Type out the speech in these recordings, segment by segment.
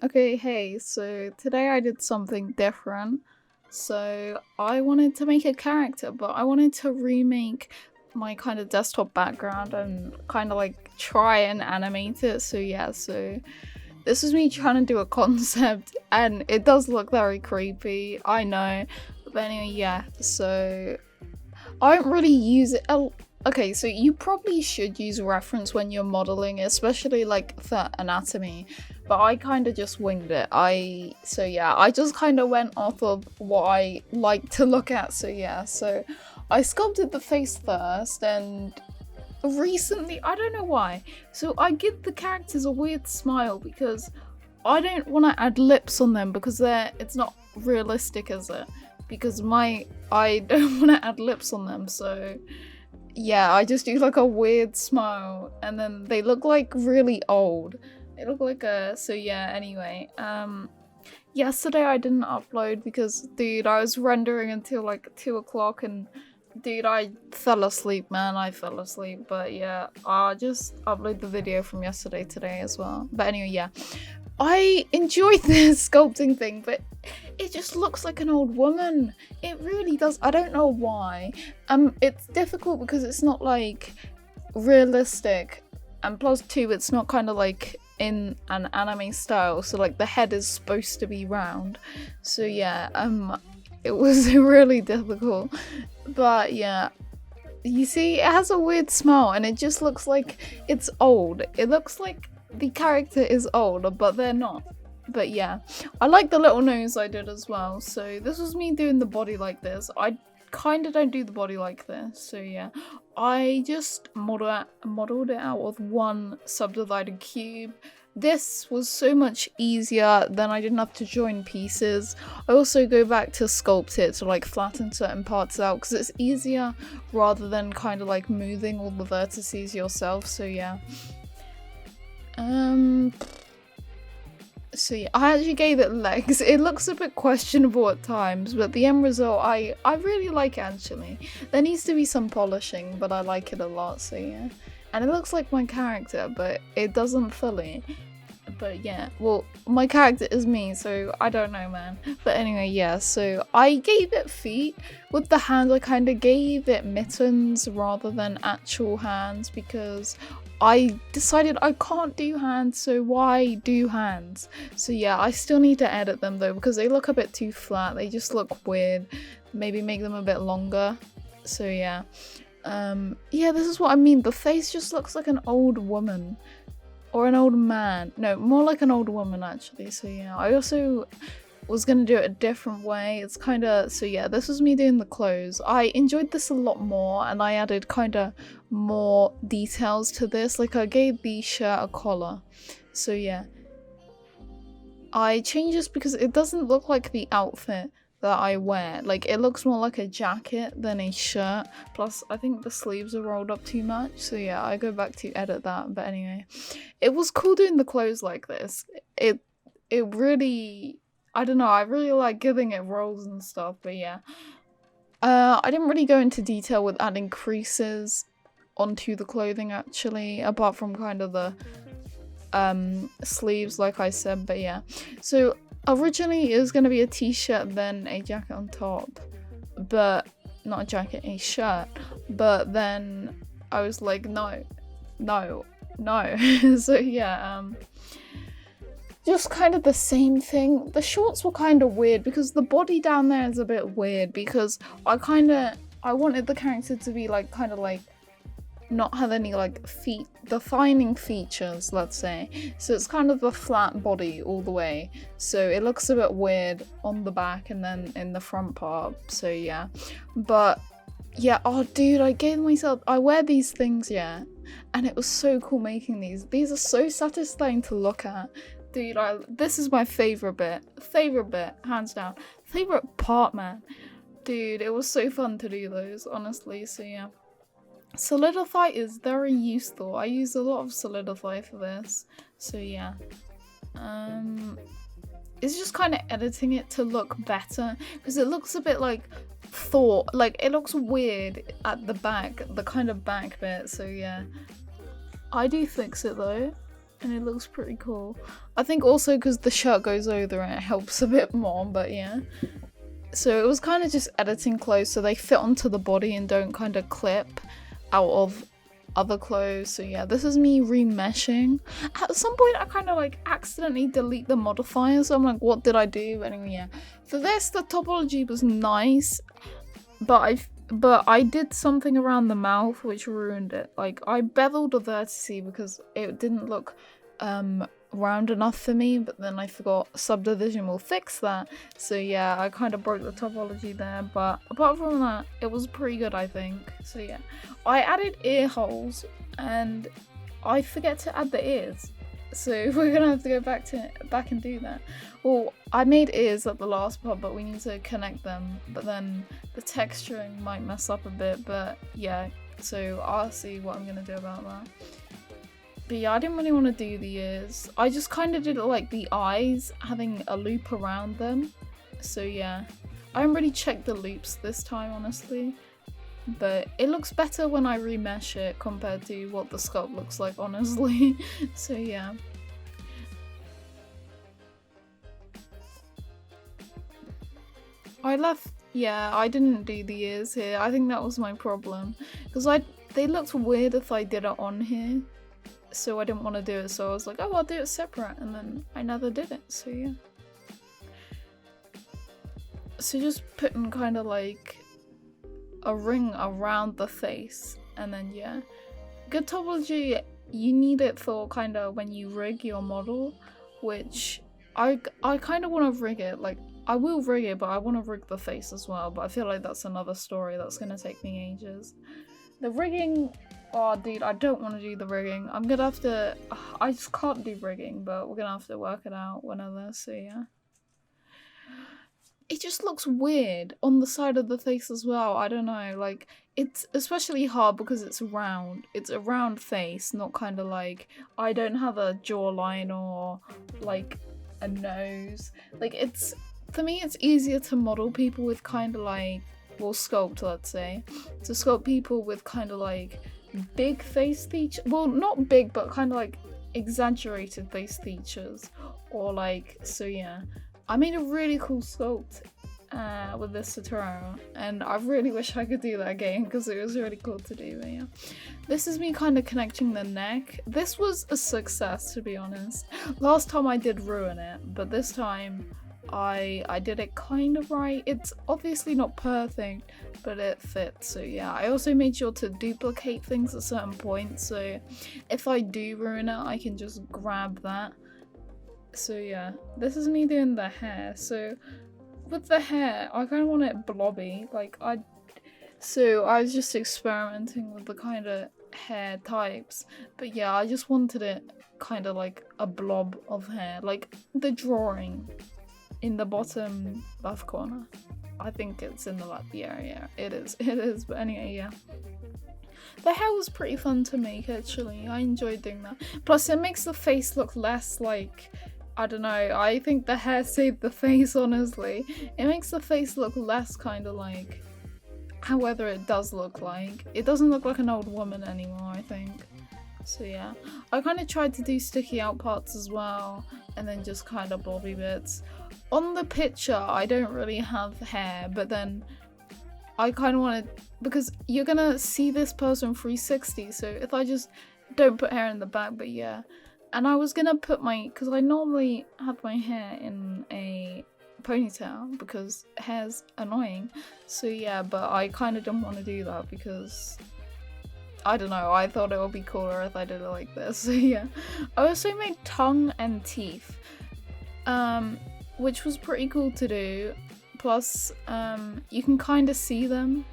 Okay, hey, so today I did something different. So I wanted to make a character, but I wanted to remake my kind of desktop background and kind of like try and animate it. So yeah, so this was me trying to do a concept and it does look very creepy, I know. But anyway, yeah, so I don't really use it. Okay, so you probably should use reference when you're modeling, especially like for anatomy. But I kind of just winged it. So yeah, I just kind of went off of what I like to look at. So yeah, so I sculpted the face first, and recently I don't know why. So I give the characters a weird smile because I don't want to add lips on them because it's not realistic, is it? Because I don't want to add lips on them, so yeah, I just do like a weird smile and then they look like really old. They look like a so yeah, anyway. Yesterday I didn't upload because dude, I was rendering until like 2 o'clock and dude, I fell asleep, man. I fell asleep. But yeah, I'll just upload the video from yesterday today as well. But anyway, yeah. I enjoyed this sculpting thing, but it just looks like an old woman. It really does. I don't know why. It's difficult because it's not like realistic, and plus two, it's not kind of like in an anime style. So like the head is supposed to be round. So yeah, it was really difficult. But yeah, you see, it has a weird smile, and it just looks like it's old. It looks like the character is old, but they're not. But yeah, I like the little nose I did as well. So this was me doing the body like this. I kind of don't do the body like this. So yeah, I just modeled it out with one subdivided cube. This was so much easier, then I didn't have to join pieces. I also go back to sculpt it to like flatten certain parts out because it's easier rather than kind of like moving all the vertices yourself. So yeah. Um so yeah, I actually gave it legs. It looks a bit questionable at times, but the end result I really like actually. There needs to be some polishing, but I like it a lot, so yeah. And it looks like my character, but it doesn't fully. But yeah, well, my character is me, so I don't know, man. But anyway, yeah, so I gave it feet. With the hands, I kind of gave it mittens rather than actual hands because I decided I can't do hands, so why do hands? So yeah, I still need to edit them though because they look a bit too flat. They just look weird. Maybe make them a bit longer. So yeah. Yeah, this is what I mean. The face just looks like an old woman. Or an old man. No, more like an old woman actually. So yeah, I also was gonna do it a different way. It's kind of so yeah. This was me doing the clothes. I enjoyed this a lot more, and I added kind of more details to this. Like I gave the shirt a collar. So yeah, I changed this because it doesn't look like the outfit that I wear. Like it looks more like a jacket than a shirt. Plus I think the sleeves are rolled up too much. So yeah, I go back to edit that. But anyway, it was cool doing the clothes like this. It really, I don't know, I really like giving it rolls and stuff. But yeah, I didn't really go into detail with adding creases onto the clothing actually, apart from kind of the sleeves like I said. But yeah, so originally it was going to be a t-shirt then a jacket on top, but not a jacket, a shirt. But then I was like no. So yeah, just kind of the same thing. The shorts were kind of weird because the body down there is a bit weird because I wanted the character to be like kind of like not have any like feet defining features, let's say. So it's kind of a flat body all the way, so it looks a bit weird on the back and then in the front part. So yeah, but yeah, oh dude, I wear these things, yeah, and it was so cool making these are so satisfying to look at, dude. This is my favorite bit, hands down, favorite part, man. Dude, it was so fun to do those, honestly. So yeah, Solidify is very useful. I use a lot of Solidify for this. So yeah. It's just kind of editing it to look better because it looks a bit like thought, like it looks weird at the back, the kind of back bit. So yeah, I do fix it though. and it looks pretty cool. I think also because the shirt goes over it helps a bit more, but yeah. So it was kind of just editing clothes so they fit onto the body and don't kind of clip out of other clothes. So yeah, this is me remeshing. At some point I kind of like accidentally delete the modifier, so I'm like, what did I do? Anyway, yeah. For this, the topology was nice, but I did something around the mouth which ruined it. Like, I beveled the vertices because it didn't look round enough for me, but then I forgot Subdivision will fix that. So yeah, I kind of broke the topology there, but apart from that, it was pretty good, I think. So yeah, I added ear holes and I forget to add the ears. So we're gonna have to go back and do that. Well, I made ears at the last part, but we need to connect them. But then the texturing might mess up a bit, but yeah. So I'll see what I'm gonna do about that. But yeah, I didn't really want to do the ears. I just kind of did it like the eyes, having a loop around them. So yeah, I haven't really checked the loops this time, honestly. But it looks better when I remesh it compared to what the sculpt looks like, honestly. So yeah. I didn't do the ears here. I think that was my problem. Because they looked weird if I did it on here. So I didn't want to do it, so I was like, oh, I'll do it separate, and then I never did it, so yeah. So just putting kind of like a ring around the face, and then yeah. Good topology, you need it for kind of when you rig your model, which I kind of want to rig it, like, I will rig it, but I want to rig the face as well, but I feel like that's another story that's going to take me ages. The rigging... Oh, dude, I don't want to do the rigging. I'm gonna have to... I just can't do rigging, but we're gonna have to work it out whenever, so yeah. It just looks weird on the side of the face as well. I don't know, like, it's especially hard because it's round. It's a round face, not kind of like... I don't have a jawline or, like, a nose. Like, it's... For me, it's easier to model people with kind of like... Well, sculpt, let's say. To sculpt people with kind of like... big face features, well, not big, but kind of like exaggerated face features, or like, so yeah. I made a really cool sculpt with this tutorial, and I really wish I could do that again because it was really cool to do, but yeah. This is me kind of connecting the neck. This was a success, to be honest. Last time I did ruin it, but this time I did it kind of right. It's obviously not perfect, but it fits, so yeah. I also made sure to duplicate things at certain points, so if I do ruin it, I can just grab that. So yeah, this is me doing the hair. So with the hair, I kind of want it blobby, like so I was just experimenting with the kind of hair types, but yeah, I just wanted it kind of like a blob of hair, like the drawing in the bottom left corner. I think it's in the left, yeah, it is, but anyway, yeah. The hair was pretty fun to make, actually. I enjoyed doing that. Plus, it makes the face look less like, I don't know, I think the hair saved the face, honestly. It makes the face look less kind of like however it does look like. It doesn't look like an old woman anymore, I think. So yeah, I kind of tried to do sticky out parts as well, and then just kind of blobby bits. On the picture, I don't really have hair, but then I kind of wanted, because you're gonna see this person 360, so if I just don't put hair in the back, but yeah. And I was gonna put because I normally have my hair in a ponytail because hair's annoying, so yeah, but I kind of didn't want to do that because I don't know, I thought it would be cooler if I did it like this, so yeah. I also made tongue and teeth, which was pretty cool to do. Plus, you can kind of see them.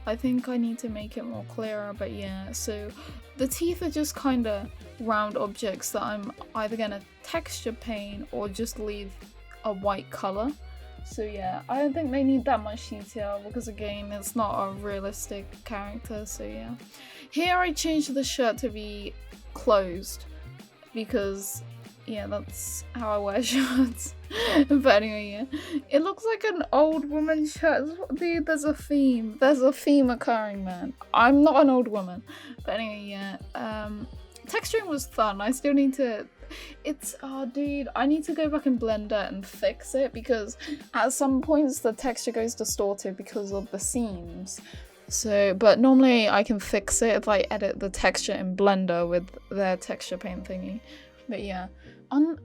I think I need to make it more clearer, but yeah. So the teeth are just kind of round objects that I'm either going to texture paint or just leave a white color. So yeah, I don't think they need that much detail because again, it's not a realistic character, so yeah. Here I changed the shirt to be closed because yeah, that's how I wear shirts. But anyway, yeah. It looks like an old woman shirt. Dude, there's a theme. There's a theme occurring, man. I'm not an old woman. But anyway, yeah. Texturing was fun. I still need to it's, oh dude, I need to go back in Blender and fix it, because at some points the texture goes distorted because of the seams. So, but normally I can fix it if I edit the texture in Blender with their texture paint thingy. But yeah,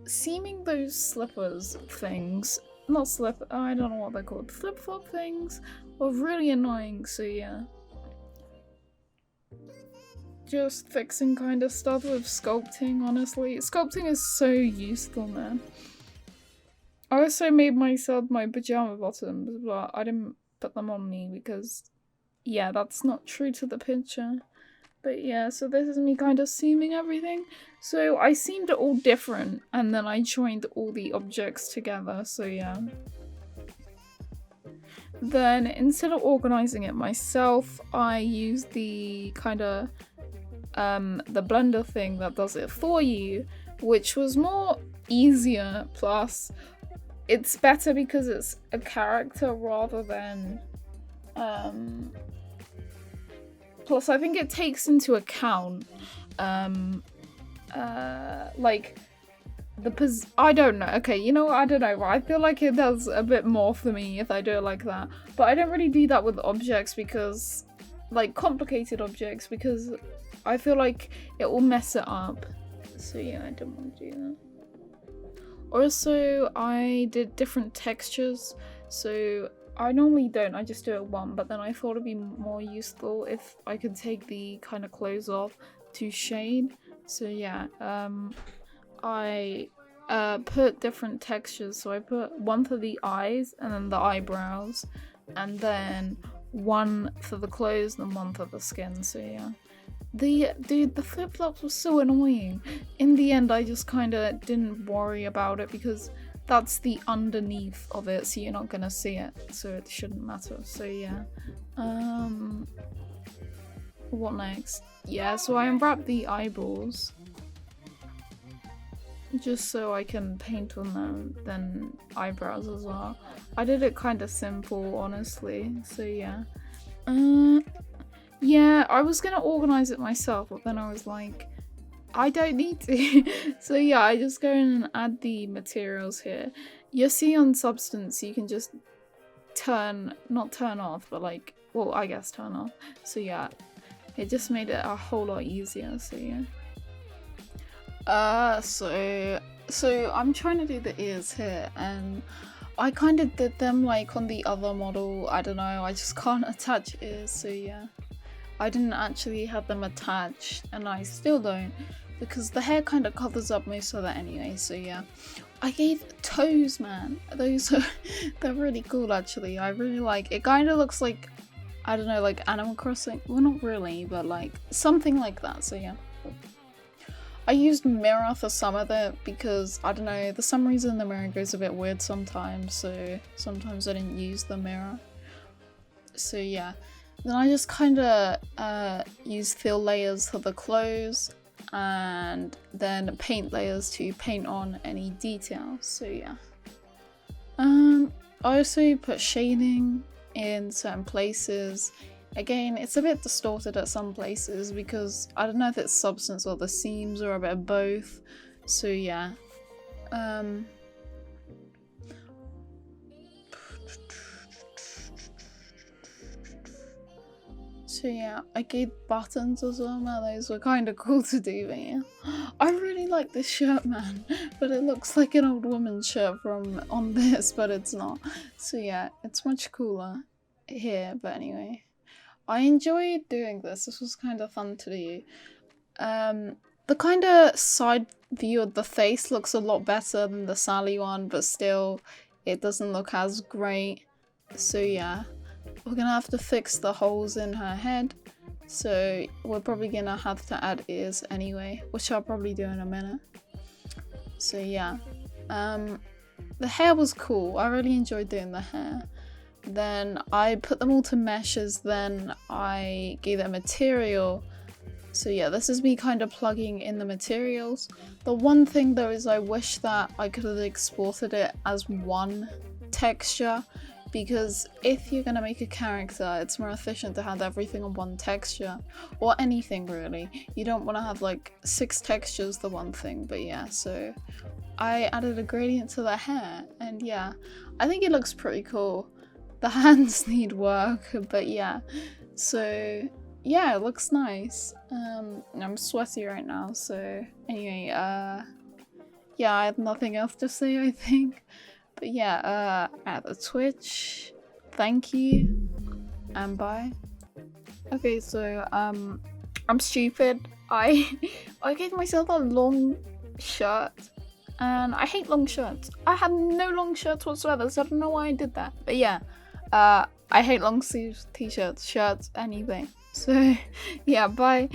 seaming those slippers things, not slipper, I don't know what they're called, flip-flop things, were really annoying, so yeah. Just fixing kind of stuff with sculpting, honestly. Sculpting is so useful, man. I also made myself my pajama bottoms, but I didn't put them on me because, yeah, that's not true to the picture. But yeah, so this is me kind of seaming everything. So I seamed it all different, and then I joined all the objects together, so yeah. Then, instead of organizing it myself, I used the kind of the Blender thing that does it for you, which was more easier, plus it's better because it's a character rather than plus I think it takes into account like I don't know, okay, you know what, I don't know, I feel like it does a bit more for me if I do it like that, but I don't really do that with objects, because like complicated objects, because I feel like it will mess it up. So yeah, I don't want to do that. Also, I did different textures. So I normally don't, I just do it one, but then I thought it'd be more useful if I could take the kind of clothes off to shade. So yeah, I put different textures. So I put one for the eyes and then the eyebrows, and then one for the clothes and one for the skin, so yeah. The flip-flops were so annoying. In the end, I just kind of didn't worry about it because that's the underneath of it, so you're not gonna see it, so it shouldn't matter. So yeah. What next? Yeah, so I unwrapped the eyeballs just so I can paint on them, then eyebrows as well. I did it kind of simple, honestly, so yeah. Yeah, I was gonna organize it myself, but then I was like, I don't need to. So yeah, I just go in and add the materials here. You'll see on Substance, you can just not turn off, but like, well, I guess turn off. So yeah, it just made it a whole lot easier, so yeah. So I'm trying to do the ears here, and I kind of did them like on the other model. I don't know, I just can't attach ears, so yeah. I didn't actually have them attached, and I still don't, because the hair kind of covers up most of that anyway, so yeah. I gave toes, man. Those are, they're really cool actually. I really like it. Kind of looks like, I don't know, like Animal Crossing. Well, not really, but like something like that, so yeah. I used mirror for some of it because, I don't know, for some reason the mirror goes a bit weird sometimes, so sometimes I didn't use the mirror. So yeah. Then I just kind of use fill layers for the clothes, and then paint layers to paint on any details, so yeah. I also put shading in certain places. Again, it's a bit distorted at some places because I don't know if it's Substance or the seams or a bit of both, so yeah. So yeah, I gave buttons as well, man. Those were kind of cool to do, but yeah. I really like this shirt, man, but it looks like an old woman's shirt from on this, but it's not. So yeah, it's much cooler here, but anyway. I enjoyed doing this. This was kind of fun to do. The kind of side view of the face looks a lot better than the Sally one, but still, it doesn't look as great. So yeah. We're gonna have to fix the holes in her head, so we're probably gonna have to add ears anyway, which I'll probably do in a minute. So yeah, the hair was cool. I really enjoyed doing the hair. Then I put them all to meshes, then I gave them material. So yeah, this is me kind of plugging in the materials. The one thing though is I wish that I could have exported it as one texture, because if you're gonna make a character, it's more efficient to have everything on one texture, or anything really. You don't want to have like 6 textures the one thing, but yeah, so I added a gradient to the hair, and yeah, I think it looks pretty cool. The hands need work, but yeah, so yeah, it looks nice. I'm sweaty right now, so anyway, yeah, I have nothing else to say, I think. But yeah, at the Twitch, thank you, and bye. Okay, so, I'm stupid. I gave myself a long shirt, and I hate long shirts. I have no long shirts whatsoever, so I don't know why I did that. But yeah, I hate long sleeve t-shirts, shirts, anything. So, yeah, bye.